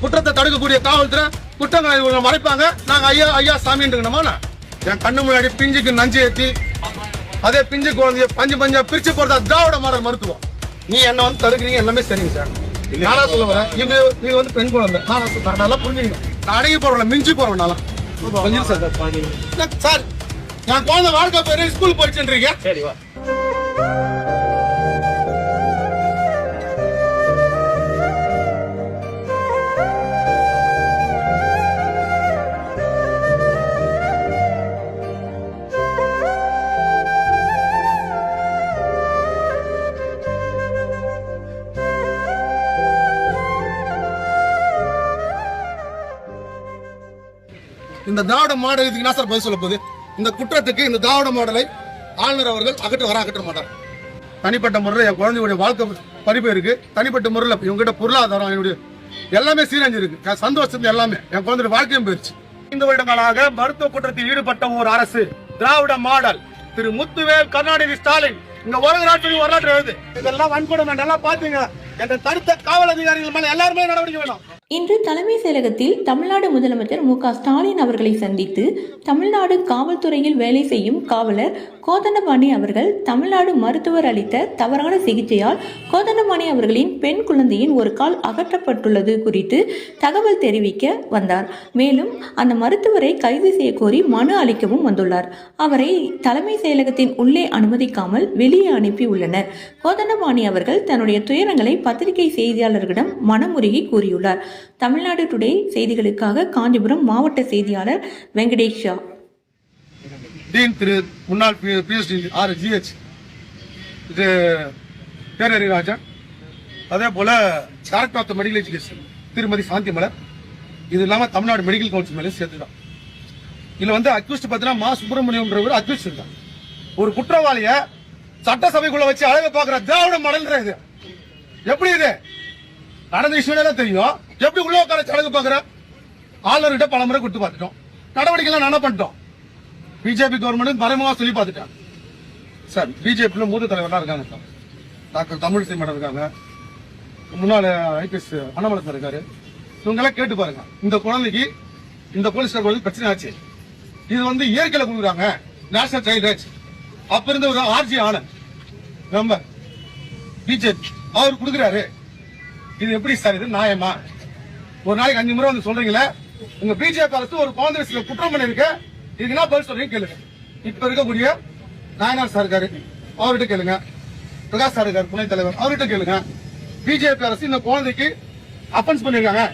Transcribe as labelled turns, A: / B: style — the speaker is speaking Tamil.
A: குற்றத்தை தடுக்கக்கூடிய காவல்துறை குற்றங்களை மறைப்பாங்க. நாங்க ஐயா ஐயா சாமின்றோமா? என் கண்ணு முன்னாடி பிஞ்சுக்கு நஞ்சு ஏத்தி அதே பிஞ்சு குழந்தைய பஞ்சு பஞ்சா பிரிச்சு போறதா திராவிட மாடல் மருத்துவம். நீ என்ன வந்து தடுக்கிறீங்க எல்லாமே சரிங்க சார். நானா சொல்ல வரேன், நீங்க வந்து பெண் குழந்தை நான் நல்லா புரிஞ்சுக்கணும். நான் அடங்கி போறேன், மிஞ்சி போறேன் நல்லா சார். என் குழந்தை வாழ்க்கை பேரு ஸ்கூல் படிச்சுன்றீங்க. சரி வா. இந்த திராவிட மாடல் இதுக்கு என்ன சார் பதில் சொல்ல போகுது? இந்த குற்றத்துக்கு இந்த திராவிட மாடலை ஆளுநர் அவர்கள் அகற்ற மாட்டார். தனிப்பட்ட முறையில் என் குழந்தையுடைய வாழ்க்கை படிப்பு இருக்கு. தனிப்பட்ட முறையில் இவங்ககிட்ட பொருளாதாரம் என்னுடைய எல்லாமே சீரஞ்சு இருக்கு. சந்தோஷம் எல்லாமே என் குழந்தைய வாழ்க்கையும் போயிருச்சு. 5 வருடங்களாக மருத்துவ குற்றத்தில் ஈடுபட்ட ஒரு அரசு திராவிட மாடல் திரு முத்துவேல் கருணாநிதி ஸ்டாலின் இங்க வரலாற்று எழுது. இதெல்லாம் வன்கொடுமை நல்லா பாத்தீங்க. என்ற தடுத்த காவல் அதிகாரிகள் மேல எல்லாருமே நடவடிக்கை வேணும்.
B: இன்று தலைமை செயலகத்தில் தமிழ்நாடு முதலமைச்சர் மு.க. ஸ்டாலின் அவர்களை சந்தித்து தமிழ்நாடு காவல்துறையில் வேலை செய்யும் காவலர் கோதண்டபாணி அவர்கள் தமிழ்நாடு மருத்துவர் அளித்த தவறான சிகிச்சையால் கோதண்டபாணி அவர்களின் பெண் குழந்தையின் ஒரு கால் அகற்றப்பட்டுள்ளது குறித்து தகவல் தெரிவிக்க வந்தார். மேலும் அந்த மருத்துவரை கைது செய்ய கோரி மனு அளிக்கவும் வந்துள்ளார். அவரை தலைமை செயலகத்தின் உள்ளே அனுமதிக்காமல் வெளியே அனுப்பி உள்ளனர். கோதண்டபாணி அவர்கள் தன்னுடைய துயரங்களை பத்திரிகை செய்தியாளர்களிடம் மனமுருகி கூறியுள்ளார். தமிழ்நாடு டுடே செய்திகளுக்காக காஞ்சிபுரம் மாவட்ட செய்தியாளர் வெங்கடேஷ் ஷா.
A: டீன் திரு முன்னாள் பிஎஸ்டி RGH இது பேரறி ராஜன், அதே போல டைரக்டர் ஆஃப் மெடிக்கல் எஜுகேஷன் திருமதி சாந்தி மலர், இது இல்லாம தமிழ்நாடு மெடிக்கல் கவுன்சில் மேலே சேர்த்துதான். இதுல வந்து அக்யூஸ்ட் பார்த்தீங்கன்னா மா சுப்பிரமணியம் அக்யூஸ்ட் இருந்தான். ஒரு குற்றவாளிய சட்டசபைக்குள்ள வச்சு அழகு பாக்குற திராவிட மாடல் இது எப்படி இது நடந்த விஷயம் தெரியும். எப்படி உள்ள உட்கார அழகு பாக்குற ஆளுநர்கிட்ட பல முறை கொடுத்து பார்த்துட்டோம். நடவடிக்கை எல்லாம் என்ன பண்ணிட்டோம். பிஜேபி கவர்மெண்ட் மறைமுகமா சொல்லி பார்த்துட்டாங்க சார். பிஜேபி மூத்த தலைவர்லாம் இருக்காங்க. டாக்டர் தமிழிசை மேடம் இருக்காங்க, முன்னாள் IPS அண்ணாமலை சார் இருக்காரு. இவங்க எல்லாம் கேட்டு பாருங்க. இந்த குழந்தைக்கு இந்த போலீஸ் பிரச்சனை ஆச்சு. இது வந்து இயற்கையில கொடுக்குறாங்க. நேஷனல் சைல்ட் ரைட்ஸ் அப்ப இருந்த ஒரு RG ஆனந்த் மெம்பர் பிஜேபி அவர் கொடுக்குறாரு. இது எப்படி சார்? இது நியாயமா? ஒரு நாளைக்கு 5 முறை வந்து சொல்றீங்களே. உங்க பிஜேபி அரசு ஒரு காங்கிரஸ் குற்றம் பண்ணி இருக்கு. இதுக்கு என்ன பதில் சொல்றீங்க கேளுங்க. இப்ப இருக்கக்கூடிய நாயனார் சார் இருக்காரு, அவர்கிட்ட கேளுங்க. பிரகாஷ் சார் இருக்காரு துணைத் தலைவர், அவர்கிட்ட கேளுங்க. பிஜேபி அரசு இந்த குழந்தைக்கு அஃபென்ஸ் பண்ணிருக்காங்க.